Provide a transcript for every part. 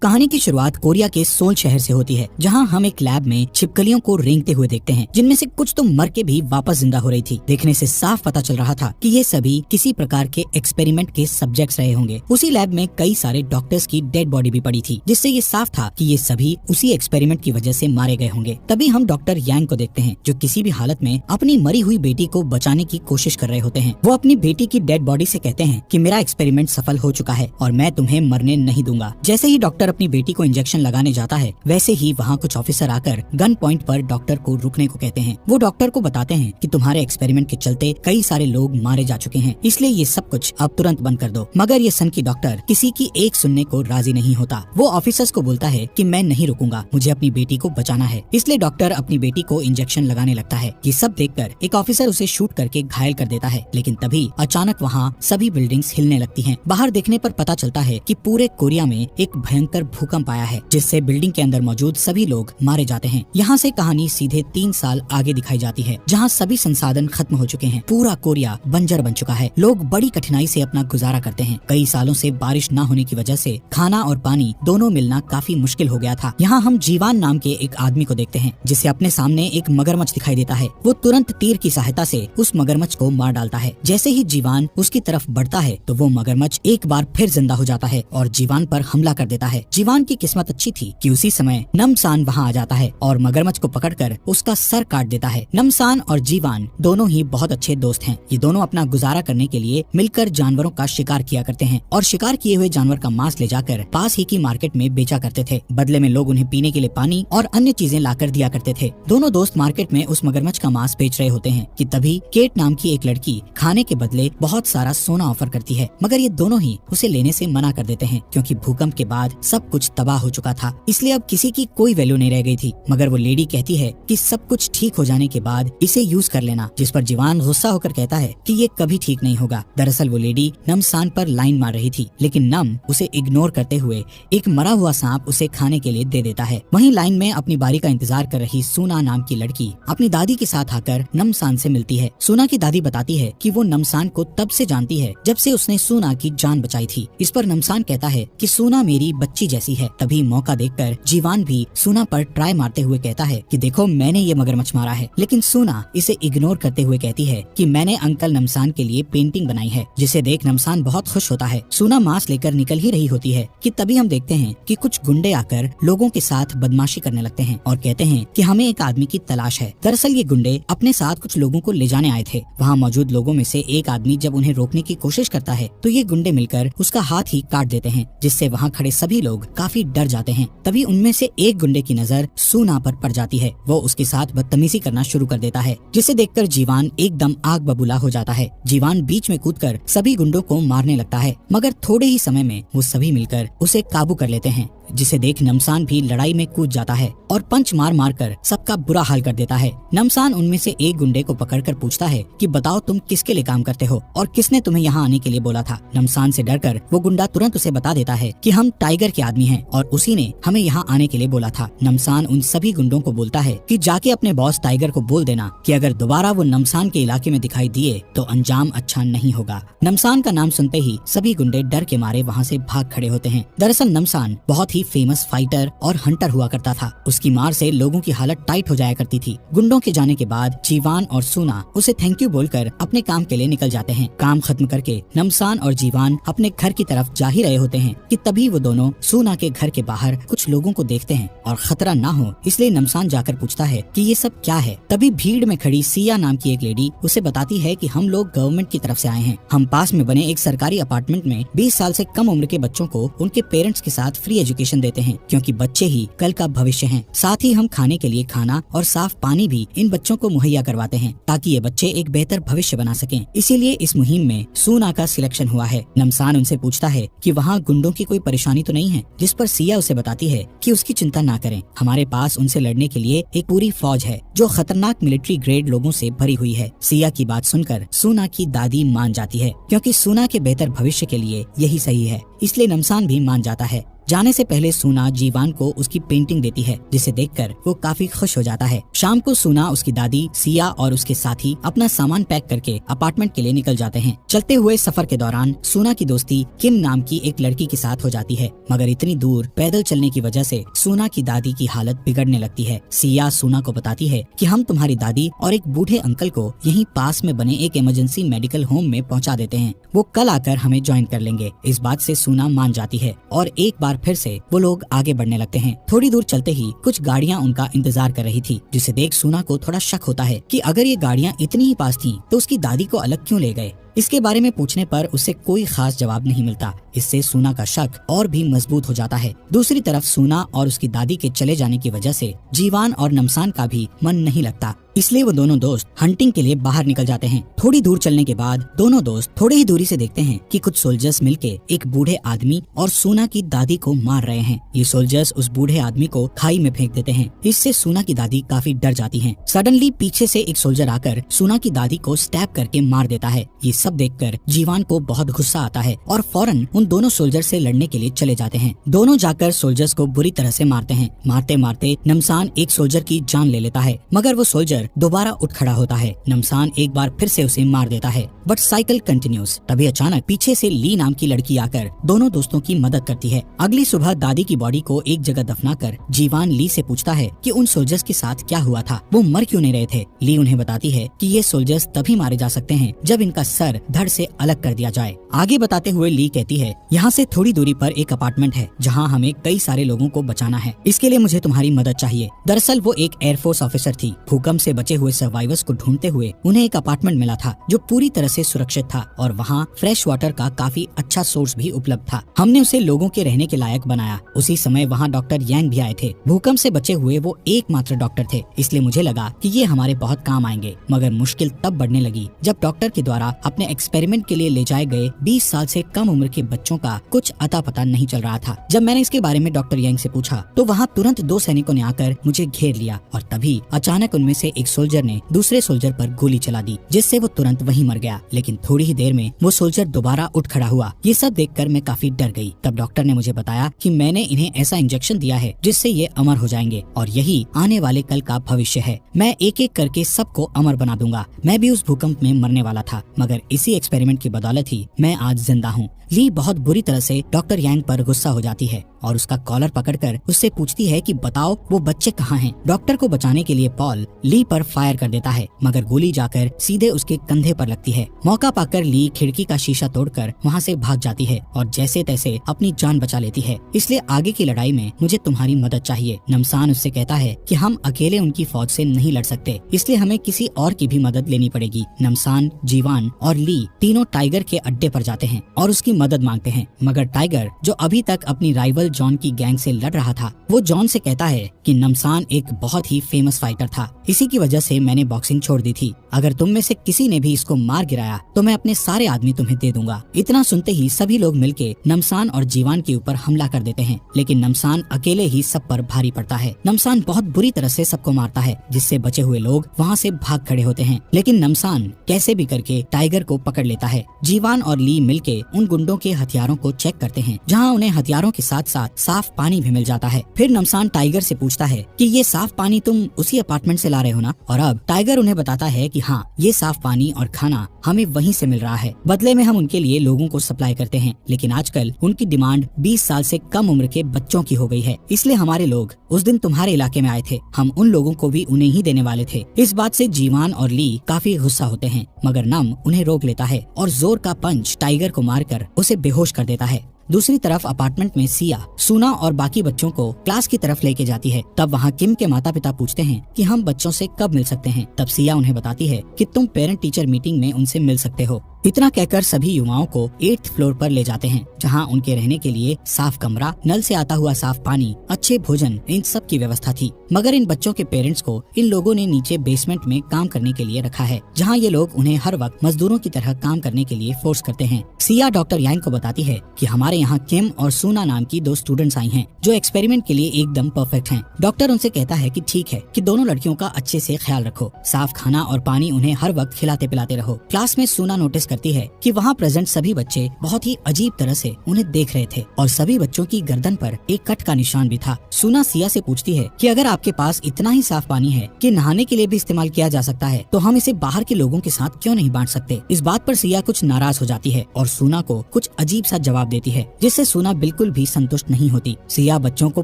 कहानी की शुरुआत कोरिया के सोल शहर से होती है, जहां हम एक लैब में छिपकलियों को रेंगते हुए देखते हैं, जिनमें से कुछ तो मर के भी वापस जिंदा हो रही थी। देखने से साफ पता चल रहा था कि ये सभी किसी प्रकार के एक्सपेरिमेंट के सब्जेक्ट्स रहे होंगे। उसी लैब में कई सारे डॉक्टर्स की डेड बॉडी भी पड़ी थी, जिससे ये साफ था कि ये सभी उसी एक्सपेरिमेंट की वजह से मारे गए होंगे। तभी हम डॉक्टर यांग को देखते हैं, जो किसी भी हालत में अपनी मरी हुई बेटी को बचाने की कोशिश कर रहे होते हैं। वो अपनी बेटी की डेड बॉडी से कहते हैं कि मेरा एक्सपेरिमेंट सफल हो चुका है और मैं तुम्हें मरने नहीं दूंगा। जैसे ही डॉक्टर अपनी बेटी को इंजेक्शन लगाने जाता है, वैसे ही वहाँ कुछ ऑफिसर आकर गन पॉइंट पर डॉक्टर को रुकने को कहते हैं। वो डॉक्टर को बताते हैं कि तुम्हारे एक्सपेरिमेंट के चलते कई सारे लोग मारे जा चुके हैं, इसलिए ये सब कुछ अब तुरंत बंद कर दो। मगर ये सन की डॉक्टर किसी की एक सुनने को राजी नहीं होता। वो ऑफिसर्स को बोलता है कि मैं नहीं रुकूंगा, मुझे अपनी बेटी को बचाना है। इसलिए डॉक्टर अपनी बेटी को इंजेक्शन लगाने लगता है। ये सब देखकर एक ऑफिसर उसे शूट करके घायल कर देता है, लेकिन तभी अचानक वहाँ सभी बिल्डिंग्स हिलने लगती हैं। बाहर देखने पर पता चलता है कि पूरे कोरिया में एक भयंकर भूकंप आया है, जिससे बिल्डिंग के अंदर मौजूद सभी लोग मारे जाते हैं। यहाँ से कहानी सीधे 3 साल आगे दिखाई जाती है, जहाँ सभी संसाधन खत्म हो चुके हैं। पूरा कोरिया बंजर बन चुका है। लोग बड़ी कठिनाई से अपना गुजारा करते हैं। कई सालों से बारिश न होने की वजह से खाना और पानी दोनों मिलना काफी मुश्किल हो गया था। यहाँ हम जीवान नाम के एक आदमी को देखते हैं, जिसे अपने सामने एक मगरमच्छ दिखाई देता है। वो तुरंत तीर की सहायता से उस मगरमच्छ को मार डालता है। जैसे ही जीवान उसकी तरफ बढ़ता है, तो वो मगरमच्छ एक बार फिर जिंदा हो जाता है और जीवान पर हमला कर देता है। जीवान की किस्मत अच्छी थी कि उसी समय नमसान वहाँ आ जाता है और मगरमच्छ को पकड़कर उसका सर काट देता है। नमसान और जीवान दोनों ही बहुत अच्छे दोस्त हैं। ये दोनों अपना गुजारा करने के लिए मिलकर जानवरों का शिकार किया करते हैं और शिकार किए हुए जानवर का मांस ले जाकर पास ही की मार्केट में बेचा करते थे। बदले में लोग उन्हें पीने के लिए पानी और अन्य चीजें लाकर दिया करते थे। दोनों दोस्त मार्केट में उस मगरमच्छ का मांस बेच रहे होते हैं कि तभी केट नाम की एक लड़की खाने के बदले बहुत सारा सोना ऑफर करती है, मगर ये दोनों ही उसे लेने से मना कर देते हैं, क्योंकि भूकंप के बाद सब कुछ तबाह हो चुका था। इसलिए अब किसी की कोई वैल्यू नहीं रह गई थी। मगर वो लेडी कहती है कि सब कुछ ठीक हो जाने के बाद इसे यूज कर लेना, जिस पर जीवान गुस्सा होकर कहता है कि ये कभी ठीक नहीं होगा। दरअसल वो लेडी नमसान पर लाइन मार रही थी, लेकिन नम उसे इग्नोर करते हुए एक मरा हुआ सांप उसे खाने के लिए दे देता है। वहीं लाइन में अपनी बारी का इंतजार कर रही सूना नाम की लड़की अपनी दादी के साथ आकर नमसान से मिलती है। सूना की दादी बताती है कि वो नमसान को तब से जानती है जब से उसने सूना की जान बचाई थी। इस पर नमसान कहता है कि सूना मेरी बच्ची जैसी है। तभी मौका देखकर जीवान भी सूना पर ट्राई मारते हुए कहता है कि देखो मैंने ये मगरमच्छ मारा है, लेकिन सूना इसे इग्नोर करते हुए कहती है कि मैंने अंकल नमसान के लिए पेंटिंग बनाई है, जिसे देख नमसान बहुत खुश होता है। सूना मांस लेकर निकल ही रही होती है कि तभी हम देखते हैं कि कुछ गुंडे आकर लोगों के साथ बदमाशी करने लगते हैं और कहते हैं कि हमें एक आदमी की तलाश है। दरअसल ये गुंडे अपने साथ कुछ लोगों को ले जाने आए थे। वहाँ मौजूद लोगों में से एक आदमी जब उन्हें रोकने की कोशिश करता है, तो ये गुंडे मिलकर उसका हाथ ही काट देते हैं, जिससे वहाँ खड़े सभी लोग काफी डर जाते हैं। तभी उनमें से एक गुंडे की नजर सूना पर पड़ जाती है। वो उसके साथ बदतमीजी करना शुरू कर देता है, जिसे देखकर जीवान एकदम आग बबूला हो जाता है। जीवान बीच में कूदकर सभी गुंडों को मारने लगता है, मगर थोड़े ही समय में वो सभी मिलकर उसे काबू कर लेते हैं, जिसे देख नमसान भी लड़ाई में कूद जाता है और पंच मार मार कर सबका बुरा हाल कर देता है। नमसान उनमें से एक गुंडे को पकड़कर पूछता है कि बताओ तुम किसके लिए काम करते हो और किसने तुम्हें यहाँ आने के लिए बोला था। नमसान से डरकर वो गुंडा तुरंत उसे बता देता है कि हम टाइगर के आदमी हैं और उसी ने हमें यहाँ आने के लिए बोला था। नमसान उन सभी गुंडों को बोलता है कि जाके अपने बॉस टाइगर को बोल देना कि अगर दोबारा वो नमसान के इलाके में दिखाई दिए तो अंजाम अच्छा नहीं होगा। नमसान का नाम सुनते ही सभी गुंडे डर के मारे वहाँ से भाग खड़े होते हैं। दरअसल नमसान बहुत ही फेमस फाइटर और हंटर हुआ करता था। उसकी मार से लोगों की हालत टाइट हो जाया करती थी। गुंडों के जाने के बाद जीवान और सूना उसे थैंक यू बोलकर अपने काम के लिए निकल जाते हैं। काम खत्म करके नमसान और जीवान अपने घर की तरफ जा ही रहे होते हैं कि तभी वो दोनों सूना के घर के बाहर कुछ लोगों को देखते हैं और खतरा ना हो इसलिए नमसान जाकर पूछता है कि ये सब क्या है। तभी भीड़ में खड़ी सिया नाम की एक लेडी उसे बताती है कि हम लोग गवर्नमेंट की तरफ से आए हैं। हम पास में बने एक सरकारी अपार्टमेंट में 20 साल से कम उम्र के बच्चों को उनके पेरेंट्स के साथ फ्री एजुकेशन देते हैं, क्योंकि बच्चे ही कल का भविष्य हैं। साथ ही हम खाने के लिए खाना और साफ पानी भी इन बच्चों को मुहैया करवाते हैं, ताकि ये बच्चे एक बेहतर भविष्य बना सकें। इसीलिए इस मुहिम में सूना का सिलेक्शन हुआ है। नमसान उनसे पूछता है कि वहाँ गुंडों की कोई परेशानी तो नहीं है, जिस पर सिया उसे बताती है कि उसकी चिंता ना करें, हमारे पास उनसे लड़ने के लिए एक पूरी फौज है जो खतरनाक मिलिट्री ग्रेड लोगों से भरी हुई है। सिया की बात सुनकर सूना की दादी मान जाती है, क्योंकि सूना के बेहतर भविष्य के लिए यही सही है, इसलिए नमसान भी मान जाता है। जाने से पहले सूना जीवान को उसकी पेंटिंग देती है, जिसे देखकर वो काफी खुश हो जाता है। शाम को सूना, उसकी दादी सिया और उसके साथी अपना सामान पैक करके अपार्टमेंट के लिए निकल जाते हैं। चलते हुए सफर के दौरान सूना की दोस्ती किम नाम की एक लड़की के साथ हो जाती है, मगर इतनी दूर पैदल चलने की वजह से सूना की दादी की हालत बिगड़ने लगती है। सिया सूना को बताती है कि हम तुम्हारी दादी और एक बूढ़े अंकल को यहीं पास में बने एक इमरजेंसी मेडिकल होम में पहुंचा देते हैं, वो कल आकर हमें ज्वाइन कर लेंगे। इस बात से सूना मान जाती है और एक बार फिर से वो लोग आगे बढ़ने लगते हैं। थोड़ी दूर चलते ही कुछ गाड़ियां उनका इंतजार कर रही थी, जिसे देख सूना को थोड़ा शक होता है कि अगर ये गाड़ियां इतनी ही पास थी तो उसकी दादी को अलग क्यों ले गए। इसके बारे में पूछने पर उसे कोई खास जवाब नहीं मिलता। इससे सूना का शक और भी मजबूत हो जाता है। दूसरी तरफ सूना और उसकी दादी के चले जाने की वजह से जीवान और नमसान का भी मन नहीं लगता, इसलिए वो दोनों दोस्त हंटिंग के लिए बाहर निकल जाते हैं। थोड़ी दूर चलने के बाद दोनों दोस्त थोड़ी ही दूरी से देखते हैं कि कुछ सोल्जर्स मिलके एक बूढ़े आदमी और सूना की दादी को मार रहे हैं। ये सोल्जर्स उस बूढ़े आदमी को खाई में फेंक देते हैं। इससे सूना की दादी काफी डर जाती हैं। सडनली पीछे से एक सोल्जर आकर सूना की दादी को स्टैब करके मार देता है। ये सब देखकर जीवान को बहुत गुस्सा आता है और फौरन उन दोनों सोल्जर से लड़ने के लिए चले जाते हैं। दोनों जाकर सोल्जर्स को बुरी तरह से मारते हैं। मारते मारते नमसान एक सोल्जर की जान ले लेता है, मगर वो सोल्जर दोबारा उठ खड़ा होता है। नमसान एक बार फिर से उसे मार देता है, बट साइकिल कंटिन्यूज। तभी अचानक पीछे से ली नाम की लड़की आकर दोनों दोस्तों की मदद करती है। अगली सुबह दादी की बॉडी को एक जगह दफनाकर जीवान ली से पूछता है कि उन सोल्जर्स के साथ क्या हुआ था, वो मर क्यों नहीं रहे थे। ली उन्हें बताती है कि ये सोल्जर्स तभी मारे जा सकते हैं जब इनका सर धड़ से अलग कर दिया जाए। आगे बताते हुए ली कहती है, यहाँ से थोड़ी दूरी पर एक अपार्टमेंट है जहाँ हमें कई सारे लोगों को बचाना है। इसके लिए मुझे तुम्हारी मदद चाहिए। दरअसल वो एक एयरफोर्स ऑफिसर थी। भूकंप से बचे हुए सर्वाइवर्स को ढूंढते हुए उन्हें एक अपार्टमेंट मिला था जो पूरी तरह से सुरक्षित था और वहाँ फ्रेश वाटर का काफी अच्छा सोर्स भी उपलब्ध था। हमने उसे लोगों के रहने के लायक बनाया। उसी समय वहाँ डॉक्टर यांग भी आए थे। भूकंप से बचे हुए वो एकमात्र डॉक्टर थे, इसलिए मुझे लगा कि ये हमारे बहुत काम आएंगे। मगर मुश्किल तब बढ़ने लगी जब डॉक्टर के द्वारा अपने एक्सपेरिमेंट के लिए ले जाए गए 20 साल से कम उम्र के बच्चों का कुछ अता पता नहीं चल रहा था। जब मैंने इसके बारे में डॉक्टर यांग से पूछा तो वहाँ तुरंत 2 सैनिकों ने आकर मुझे घेर लिया और तभी अचानक उनमें से एक सोल्जर ने दूसरे सोल्जर पर गोली चला दी, जिससे वो तुरंत वहीं मर गया। लेकिन थोड़ी ही देर में वो सोल्जर दोबारा उठ खड़ा हुआ। ये सब देखकर मैं काफी डर गई। तब डॉक्टर ने मुझे बताया कि मैंने इन्हें ऐसा इंजेक्शन दिया है जिससे ये अमर हो जाएंगे और यही आने वाले कल का भविष्य है। मैं एक एक करके सबको अमर बना दूंगा। मैं भी उस भूकंप में मरने वाला था, मगर इसी एक्सपेरिमेंट की बदौलत ही मैं आज जिंदा हूँ। ली बहुत बुरी तरह से डॉक्टर यांग पर गुस्सा हो जाती है और उसका कॉलर पकड़कर उससे पूछती है कि बताओ वो बच्चे कहाँ हैं। डॉक्टर को बचाने के लिए पॉल ली पर फायर कर देता है, मगर गोली जाकर सीधे उसके कंधे पर लगती है। मौका पाकर ली खिड़की का शीशा तोड़कर वहाँ से भाग जाती है और जैसे तैसे अपनी जान बचा लेती है। इसलिए आगे की लड़ाई में मुझे तुम्हारी मदद चाहिए। नमसान उससे कहता है कि हम अकेले उनकी फौज से नहीं लड़ सकते, इसलिए हमें किसी और की भी मदद लेनी पड़ेगी। नमसान, जीवान और ली तीनों टाइगर के अड्डे पर जाते हैं और उसकी मदद मांगते हैं, मगर टाइगर जो अभी तक अपनी राइवल जॉन की गैंग से लड़ रहा था, वो जॉन से कहता है कि नमसान एक बहुत ही फेमस फाइटर था, इसी की वजह से मैंने बॉक्सिंग छोड़ दी थी। अगर तुम में से किसी ने भी इसको मार गिराया तो मैं अपने सारे आदमी तुम्हें दे दूंगा। इतना सुनते ही सभी लोग मिलके नमसान और जीवान के ऊपर हमला कर देते हैं, लेकिन नमसान अकेले ही सब पर भारी पड़ता है। नमसान बहुत बुरी तरह से सबको मारता है, जिससे बचे हुए लोग वहाँ से भाग खड़े होते हैं, लेकिन नमसान कैसे भी करके टाइगर को पकड़ लेता है। जीवान और ली मिलके उन गुंडों के हथियारों को चेक करते हैं, जहाँ उन्हें हथियारों के साथ साथ साफ पानी भी मिल जाता है। फिर नमसान टाइगर से पूछता है कि ये साफ पानी तुम उसी अपार्टमेंट से ला रहे हो ना? और अब टाइगर उन्हें बताता है कि हाँ, ये साफ पानी और खाना हमें वहीं से मिल रहा है। बदले में हम उनके लिए लोगों को सप्लाई करते हैं, लेकिन आजकल उनकी डिमांड 20 साल से कम उम्र के बच्चों की हो गई है, इसलिए हमारे लोग उस दिन तुम्हारे इलाके में आए थे। हम उन लोगों को भी उन्हें ही देने वाले थे। इस बात से जीवान और ली काफी गुस्सा होते हैं, मगर नम उन्हें रोक लेता है और जोर का पंच टाइगर को मारकर उसे बेहोश कर देता है। दूसरी तरफ अपार्टमेंट में सिया सूना और बाकी बच्चों को क्लास की तरफ लेके जाती है। तब वहाँ किम के माता पिता पूछते हैं कि हम बच्चों से कब मिल सकते हैं। तब सिया उन्हें बताती है कि तुम पेरेंट टीचर मीटिंग में उनसे मिल सकते हो। इतना कहकर सभी युवाओं को 8th फ्लोर पर ले जाते हैं, जहां उनके रहने के लिए साफ कमरा, नल से आता हुआ साफ पानी, अच्छे भोजन, इन सब की व्यवस्था थी। मगर इन बच्चों के पेरेंट्स को इन लोगों ने नीचे बेसमेंट में काम करने के लिए रखा है, जहां ये लोग उन्हें हर वक्त मजदूरों की तरह काम करने के लिए फोर्स करते हैं। सिया डॉक्टर यांग को बताती है कि हमारे यहाँ किम और सूना नाम की 2 स्टूडेंट्स आई हैं, जो एक्सपेरिमेंट के लिए एकदम परफेक्ट हैं। डॉक्टर उनसे कहता है कि ठीक है कि दोनों लड़कियों का अच्छे से ख्याल रखो, साफ खाना और पानी उन्हें हर वक्त खिलाते पिलाते रहो। क्लास में सूना नोटिस करती है कि वहाँ प्रेजेंट सभी बच्चे बहुत ही अजीब तरह से उन्हें देख रहे थे और सभी बच्चों की गर्दन पर एक कट का निशान भी था। सुना सिया से पूछती है कि अगर आपके पास इतना ही साफ पानी है कि नहाने के लिए भी इस्तेमाल किया जा सकता है, तो हम इसे बाहर के लोगों के साथ क्यों नहीं बांट सकते। इस बात पर सिया कुछ नाराज हो जाती है और सुना को कुछ अजीब सा जवाब देती है, जिससे सुना बिल्कुल भी संतुष्ट नहीं होती। सिया बच्चों को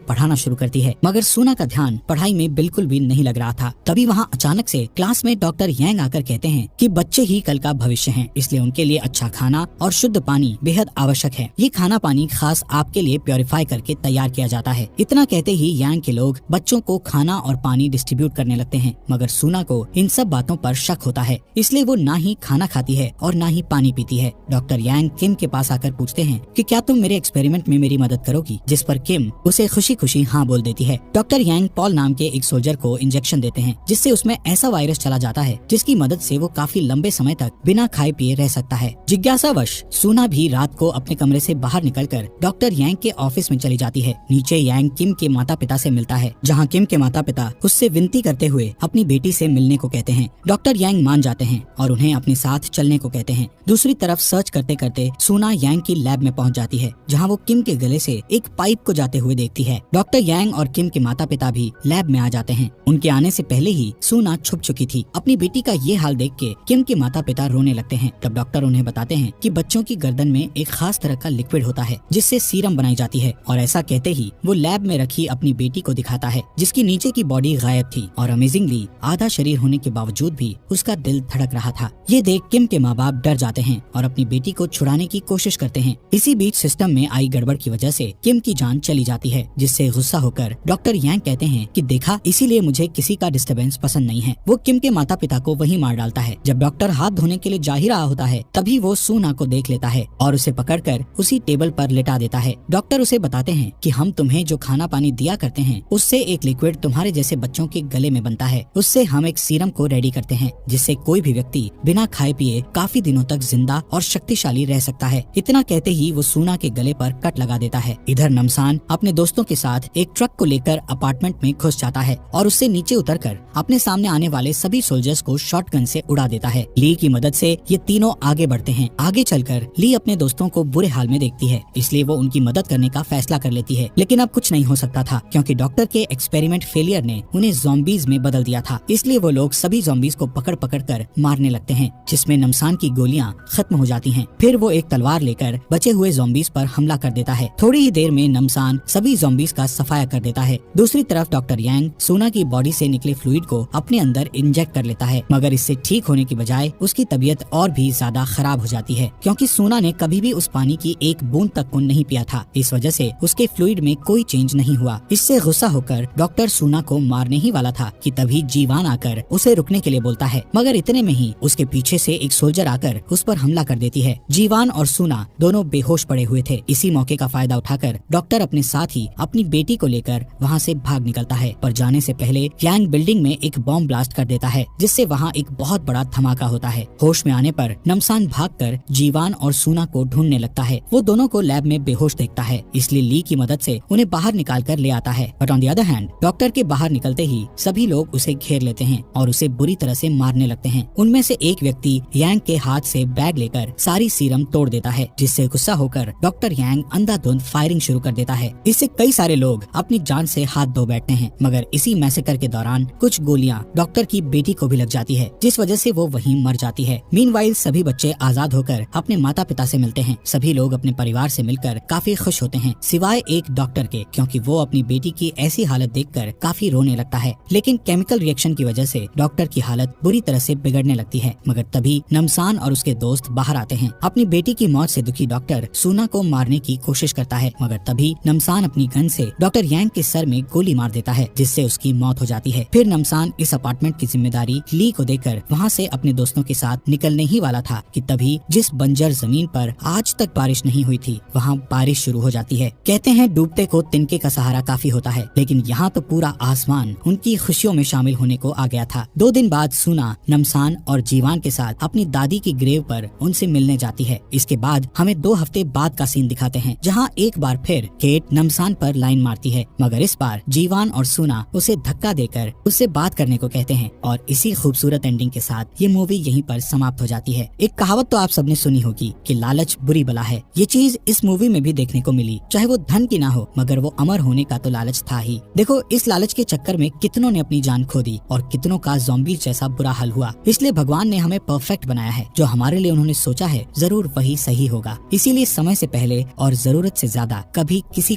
पढ़ाना शुरू करती है, मगर सुना का ध्यान पढ़ाई में बिल्कुल भी नहीं लग रहा था। तभी वहाँ अचानक से क्लास में डॉक्टर यांग आकर कहते हैं कि बच्चे ही कल का भविष्य हैं, इसलिए उनके लिए अच्छा खाना और शुद्ध पानी बेहद आवश्यक है। ये खाना पानी खास आपके लिए प्योरीफाई करके तैयार किया जाता है। इतना कहते ही यांग के लोग बच्चों को खाना और पानी डिस्ट्रीब्यूट करने लगते हैं, मगर सुना को इन सब बातों पर शक होता है, इसलिए वो ना ही खाना खाती है और ना ही पानी पीती है। डॉक्टर यांग किम के पास आकर पूछते हैं कि क्या तुम मेरे एक्सपेरिमेंट में मेरी मदद करोगी, जिस पर किम उसे खुशी खुशी हाँ बोल देती है। डॉक्टर यांग पॉल नाम के एक सोल्जर को इंजेक्शन देते हैं, जिससे उसमें ऐसा वायरस चला जाता है जिसकी मदद से वो काफी लंबे समय तक बिना खाए पिए रह सकता है। जिज्ञासावश सुना भी रात को अपने कमरे से बाहर निकलकर डॉक्टर यांग के ऑफिस में चली जाती है। नीचे यांग किम के माता पिता से मिलता है, जहाँ किम के माता पिता उससे विनती करते हुए अपनी बेटी से मिलने को कहते हैं। डॉक्टर यांग मान जाते हैं और उन्हें अपने साथ चलने को कहते हैं। दूसरी तरफ सर्च करते करते सुना यांग की लैब में पहुंच जाती है, जहां वो किम के गले से एक पाइप को जाते हुए देखती है। डॉक्टर यांग और किम के माता पिता भी लैब में आ जाते हैं। उनके आने से पहले ही सुना छुप चुकी थी। अपनी बेटी का ये हाल देख के किम के माता पिता रोने लगते हैं। तब डॉक्टर उन्हें बताते हैं कि बच्चों की गर्दन में एक खास तरह का लिक्विड होता है, जिससे सीरम बनाई जाती है, और ऐसा कहते ही वो लैब में रखी अपनी बेटी को दिखाता है, जिसकी नीचे की बॉडी गायब थी और अमेजिंगली आधा शरीर होने के बावजूद भी उसका दिल धड़क रहा था। ये देख किम के माँ बाप डर जाते हैं और अपनी बेटी को छुड़ाने की कोशिश करते हैं। इसी बीच सिस्टम में आई गड़बड़ की वजह से किम की जान चली जाती है, जिससे गुस्सा होकर डॉक्टर यांग कहते हैं कि देखा, इसीलिए मुझे किसी का डिस्टर्बेंस पसंद नहीं है। वो किम के माता पिता को वहीं मार डालता है। जब डॉक्टर हाथ धोने के लिए जा ही रहा होता है, तभी वो सुना को देख लेता है और उसे पकड़कर उसी टेबल पर लिटा देता है। डॉक्टर उसे बताते हैं कि हम तुम्हें जो खाना पानी दिया करते हैं, उससे एक लिक्विड तुम्हारे जैसे बच्चों के गले में बनता है। उससे हम एक सीरम को रेडी करते हैं, जिससे कोई भी व्यक्ति बिना खाए पिए काफी दिनों तक जिंदा और शक्तिशाली रह सकता है। इतना कहते ही वो सुना के गले पर कट लगा देता है। इधर नमसान अपने दोस्तों के साथ एक ट्रक को लेकर अपार्टमेंट में घुस जाता है और उससे नीचे उतरकर अपने सामने आने वाले सभी सोल्जर्स को शॉटगन से उड़ा देता है। ली की मदद से ये तीनों आगे बढ़ते हैं। आगे चलकर ली अपने दोस्तों को बुरे हाल में देखती है, इसलिए वो उनकी मदद करने का फैसला कर लेती है। लेकिन अब कुछ नहीं हो सकता था, क्योंकि डॉक्टर के एक्सपेरिमेंट फेलियर ने उन्हें ज़ॉम्बीज में बदल दिया था। इसलिए वो लोग सभी ज़ॉम्बीज को पकड़ पकड़ कर मारने लगते हैं, जिसमें नमसान की गोलियां खत्म हो जाती हैं। फिर वो एक तलवार लेकर बचे हुए ज़ॉम्बीज पर हमला कर देता है। थोड़ी ही देर में नमसान सभी ज़ॉम्बीज का सफाया कर देता है। दूसरी तरफ डॉक्टर यांग सुना की बॉडी से निकले फ्लूइड को अपने अंदर इंजेक्ट कर लेता है, मगर इससे ठीक होने की बजाय उसकी तबीयत और भी ज्यादा खराब हो जाती है, क्योंकि सुना ने कभी भी उस पानी की एक बूंद तक को नहीं पिया था। इस वजह से उसके फ्लूइड में कोई चेंज नहीं हुआ। इससे गुस्सा होकर डॉक्टर सुना को मारने ही वाला था कि तभी जीवान आकर उसे रुकने के लिए बोलता है, मगर इतने में ही उसके पीछे से एक सोल्जर आकर उस पर हमला कर देती है। जीवान और सुना दोनों बेहोश पड़े हुए थे। इसी मौके का फायदा उठाकर डॉक्टर अपने साथ ही अपनी बेटी को लेकर वहाँ से भाग निकलता है, पर जाने से पहले यांग बिल्डिंग में एक बॉम्ब ब्लास्ट कर देता है, जिससे वहाँ एक बहुत बड़ा धमाका होता है। होश में आने पर नमसान भागकर जीवान और सुना को ढूंढने लगता है। वो दोनों को लैब में बेहोश देखता है, इसलिए ली की मदद से उन्हें बाहर निकाल कर ले आता है। But on the other hand doctor के बाहर निकलते ही सभी लोग उसे घेर लेते हैं और उसे बुरी तरह से मारने लगते हैं। उनमें से एक व्यक्ति यांग के हाथ से बैग लेकर सारी सीरम तोड़ देता है, जिससे गुस्सा होकर डॉक्टर यांग अंधाधुंध फायरिंग शुरू कर देता है। इससे कई सारे लोग अपनी जान से हाथ धो बैठते हैं, मगर इसी मैसेकर के दौरान कुछ गोलियां डॉक्टर की बेटी को भी लग जाती है, जिस वजह से वो वहीं मर जाती है। मीनवाइल सभी बच्चे आजाद होकर अपने माता पिता से मिलते हैं। सभी लोग अपने परिवार से मिलकर काफी खुश होते हैं, सिवाय एक डॉक्टर के, क्योंकि वो अपनी बेटी की ऐसी हालत देखकर काफी रोने लगता है। लेकिन केमिकल रिएक्शन की वजह से डॉक्टर की हालत बुरी तरह से बिगड़ने लगती है। मगर तभी नमसान और उसके दोस्त बाहर आते हैं। अपनी बेटी की मौत से दुखी डॉक्टर सुना को मारने की कोशिश करता है, मगर तभी नमसान अपनी गन से डॉक्टर यांग के सर में गोली मार देता है, जिससे उसकी मौत हो जाती है। फिर नमसान इस अपार्टमेंट की जिम्मेदारी ली को देकर वहाँ से अपने दोस्तों के साथ निकलने ही वाला था कि तभी जिस बंजर जमीन पर आज तक बारिश नहीं हुई थी, वहाँ बारिश शुरू हो जाती है। कहते हैं डूबते को तिनके का सहारा काफी होता है, लेकिन यहाँ तो पूरा आसमान उनकी खुशियों में शामिल होने को आ गया था। 2 दिन बाद सुना नमसान और जीवान के साथ अपनी दादी की ग्रेव पर उनसे मिलने जाती है। इसके बाद हमें 2 हफ्ते बाद का सीन दिखाते हैं, जहाँ एक बार फिर केट नमसान पर लाइन मारती है, मगर इस बार जीवान और सुना उसे धक्का देकर उससे बात करने को कहते हैं। और इसी खूबसूरत एंडिंग के साथ ये मूवी यहीं पर समाप्त हो जाती है। एक कहावत तो आप सबने सुनी होगी कि लालच बुरी बला है। ये चीज इस मूवी में भी देखने को मिली। चाहे वो धन की ना हो, मगर वो अमर होने का तो लालच था ही। देखो, इस लालच के चक्कर में कितनों ने अपनी जान खो दी और कितनों का ज़ॉम्बी जैसा बुरा हाल हुआ। इसलिए भगवान ने हमें परफेक्ट बनाया है। जो हमारे लिए उन्होंने सोचा है जरूर वही सही होगा। इसीलिए समय से पहले और जरूरत से ज्यादा कभी किसी